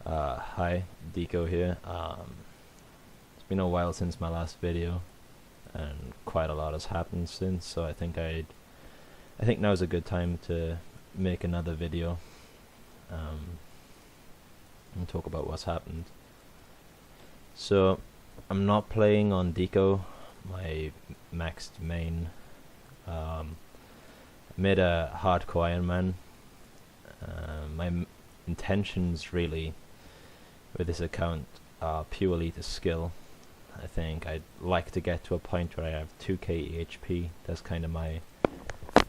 Hi, Deco here. It's been a while since my last video, and quite a lot has happened since. So I think now's a good time to make another video and talk about what's happened. So I'm not playing on Deco, my maxed main. Made a hardcore Iron Man. My intentions really with this account are purely to skill. I think I'd like to get to a point where I have 2k HP. That's kind of my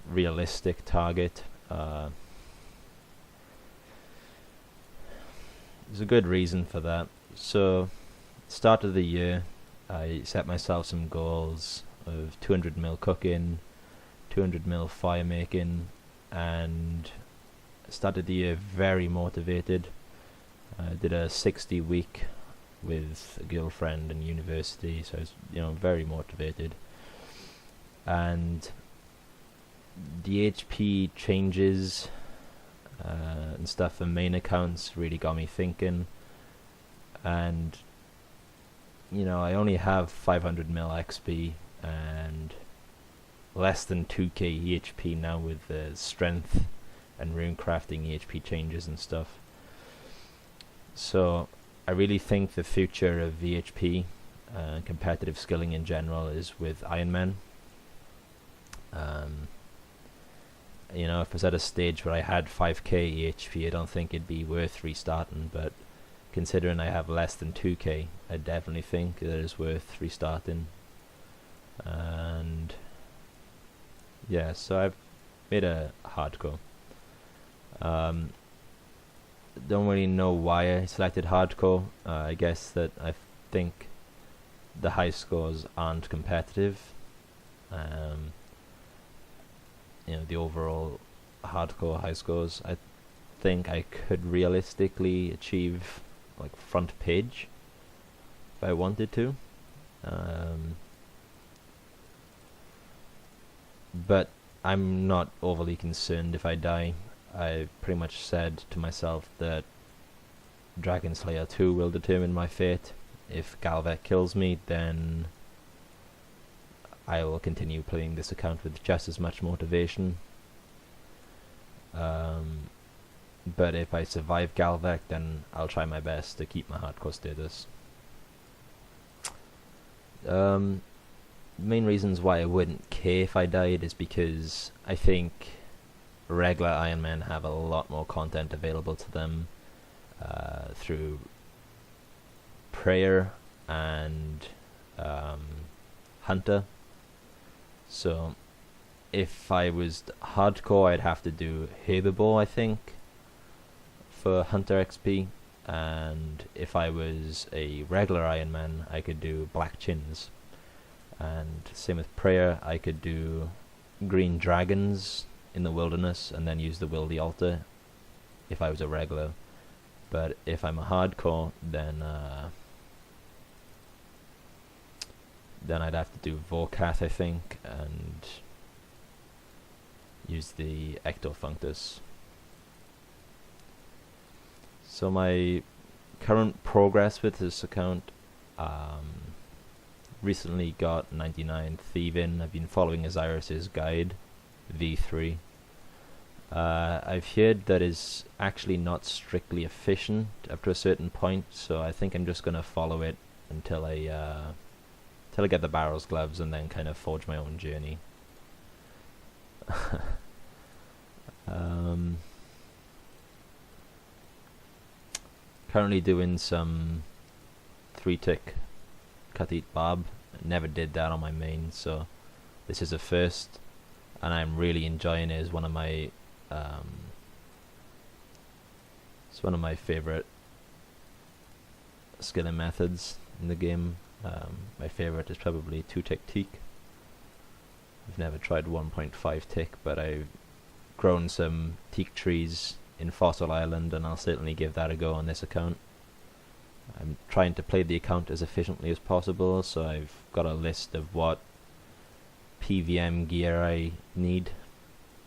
realistic target. There's a good reason for that. So, start of the year, I set myself some goals of 200 mil cooking, 200 mil fire making, and started the year very motivated. I did a 60 week with a girlfriend in university, so I was, very motivated. And the HP changes and stuff for main accounts really got me thinking. And I only have 500 mil XP and less than 2k EHP now with the strength and rune crafting EHP changes and stuff. So I really think the future of VHP and competitive skilling in general is with Iron Man. If I was at a stage where I had 5k EHP, I don't think it'd be worth restarting, but considering I have less than 2k, I definitely think that it's worth restarting. And yeah, so I've made a hardcore. Don't really know why I selected hardcore. I guess that I think the high scores aren't competitive. The overall hardcore high scores, I think I could realistically achieve like front page if I wanted to. But I'm not overly concerned if I die. I pretty much said to myself that Dragon Slayer 2 will determine my fate. If Galvek kills me, then I will continue playing this account with just as much motivation. But if I survive Galvek, then I'll try my best to keep my hardcore status. Main reasons why I wouldn't care if I died is because I think regular Iron Man have a lot more content available to them through Prayer and Hunter. So if I was hardcore, I'd have to do Herbivore, I think, for Hunter XP, and if I was a regular Iron Man, I could do Black Chins. And same with Prayer, I could do Green Dragons in the wilderness and then use the Wildy Altar if I was a regular. But if I'm a hardcore, then I'd have to do Vorkath, I think, and use the Ectofunctus. So my current progress with this account, recently got 99 Thieving. I've been following Osiris's guide, V3. I've heard that is actually not strictly efficient after a certain point, so I think I'm just gonna follow it until I get the Barrel's gloves and then kind of forge my own journey. Currently doing some 3-tick Cut Eat Barb. Never did that on my main, so this is a first, and I'm really enjoying it as one of my it's one of my favorite skilling methods in the game. My favorite is probably 2-tick teak. I've never tried 1.5 tick, but I've grown some teak trees in Fossil Island, and I'll certainly give that a go on this account. I'm trying to play the account as efficiently as possible, so I've got a list of what PVM gear I need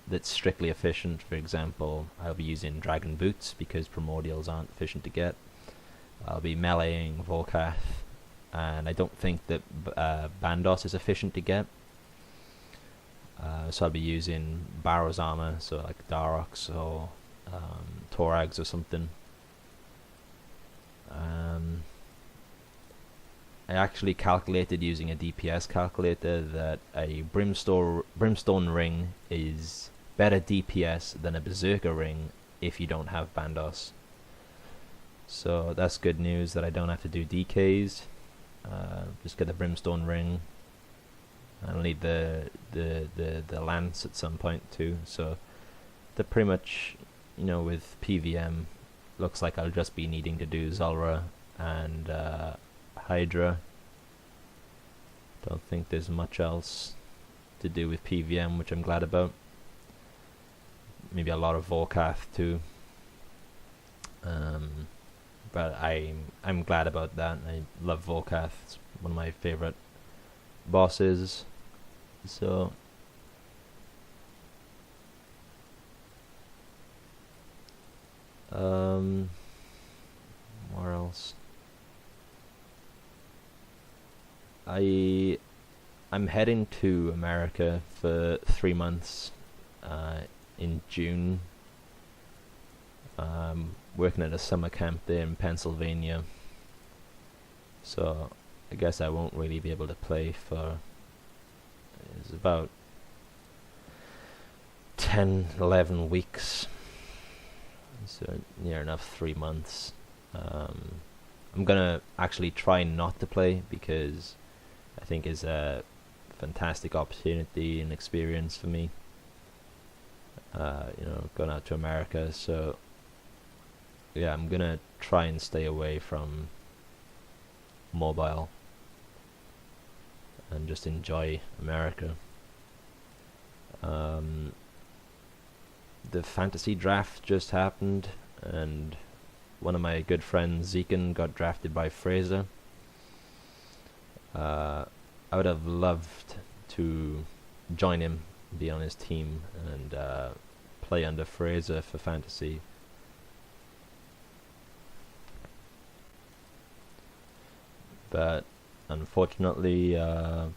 that's strictly efficient. For example, I'll be using Dragon Boots because Primordials aren't efficient to get. I'll be meleeing Volkath, and I don't think that Bandos is efficient to get. So I'll be using Barrow's armor, so like Darox or Torags or something. I actually calculated using a DPS calculator that a Brimstone ring is better DPS than a Berserker ring if you don't have Bandos. So that's good news that I don't have to do DKs. Just get the Brimstone ring. I'll need the lance at some point too. So they're pretty much, with PVM, looks like I'll just be needing to do Zulrah and Hydra. Don't think there's much else to do with PVM, which I'm glad about. Maybe a lot of Volkath too. But I'm glad about that. I love Volkath. It's one of my favorite bosses. So where else? I'm heading to America for 3 months in June. Working at a summer camp there in Pennsylvania. So I guess I won't really be able to play for it's about 10-11 weeks. So near enough 3 months. I'm gonna actually try not to play because I think it's a fantastic opportunity and experience for me. Going out to America. So yeah, I'm gonna try and stay away from mobile and just enjoy America. The fantasy draft just happened, and one of my good friends, Zekin, got drafted by Fraser. I would have loved to join him, be on his team, and play under Fraser for fantasy. But unfortunately, I'm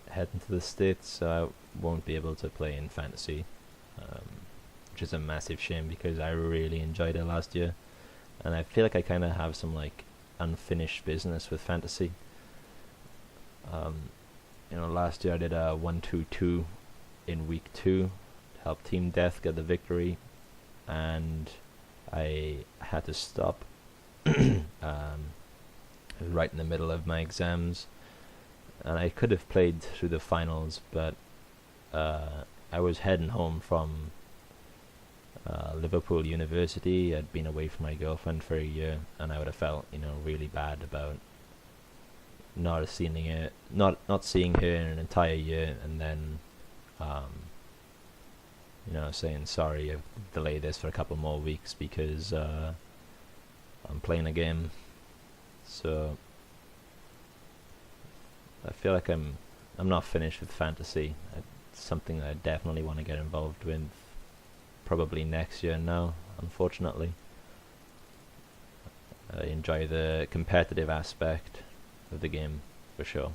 heading to the States, so I won't be able to play in fantasy, which is a massive shame because I really enjoyed it last year, and I feel like I kind of have some unfinished business with fantasy. Last year I did a 1-2-2 in week 2 to help Team Death get the victory, and I had to stop. I was right in the middle of my exams, and I could have played through the finals, but I was heading home from Liverpool University. I'd been away from my girlfriend for a year, and I would have felt, really bad about not seeing her in an entire year, and then, saying sorry, I've delayed this for a couple more weeks because I'm playing a game. So I feel like I'm not finished with fantasy. It's something that I definitely want to get involved with, probably next year now, unfortunately. I enjoy the competitive aspect of the game, for sure.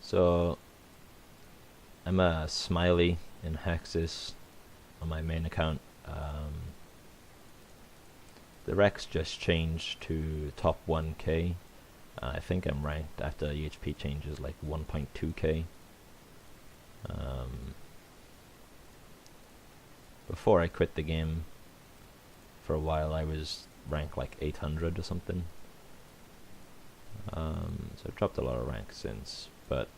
So I'm a Smiley in Hexis on my main account. The Rex just changed to top 1k. I think I'm ranked after EHP changes 1.2k. Before I quit the game for a while, I was ranked 800 or something. So I've dropped a lot of ranks since, but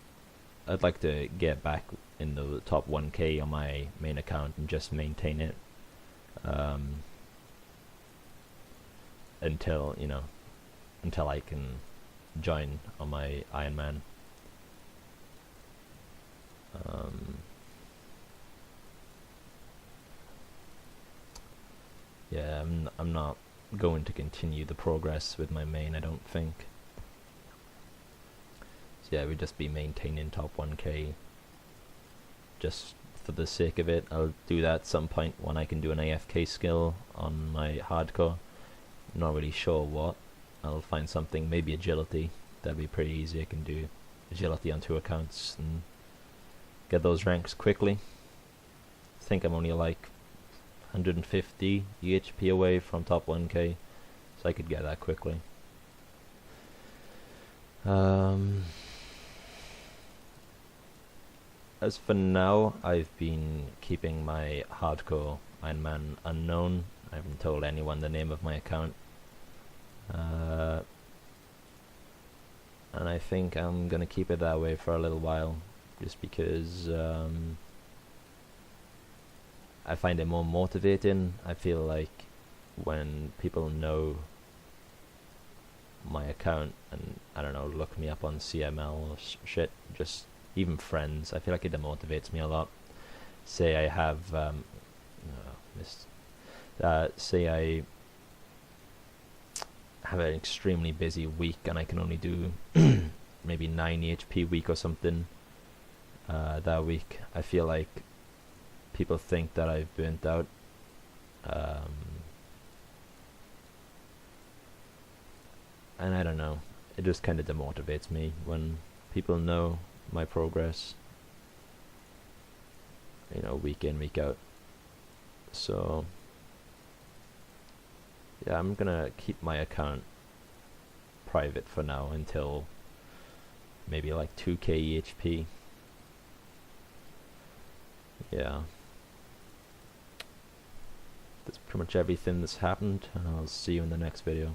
I'd like to get back in the top 1k on my main account and just maintain it until I can join on my Iron Man. Yeah, I'm not going to continue the progress with my main, I don't think. So yeah, we'd just be maintaining top 1k, just for the sake of it. I'll do that at some point when I can do an AFK skill on my hardcore. Not really sure what. I'll find something, maybe agility. That'd be pretty easy. I can do agility on 2 accounts and get those ranks quickly. I think I'm only like 150 EHP away from top 1k, so I could get that quickly. As for now, I've been keeping my hardcore Iron Man unknown. I haven't told anyone the name of my account. And I think I'm gonna keep it that way for a little while, just because I find it more motivating. I feel like when people know my account and, I don't know, look me up on CML or shit, just even friends, I feel like it demotivates me a lot. Say I have say I have an extremely busy week and I can only do maybe 9 EHP week or something that week. I feel like people think that I've burnt out. And I don't know, it just kind of demotivates me when people know my progress, you know, week in, week out. So yeah, I'm gonna keep my account private for now until maybe like 2k EHP. Yeah, that's pretty much everything that's happened, and I'll see you in the next video.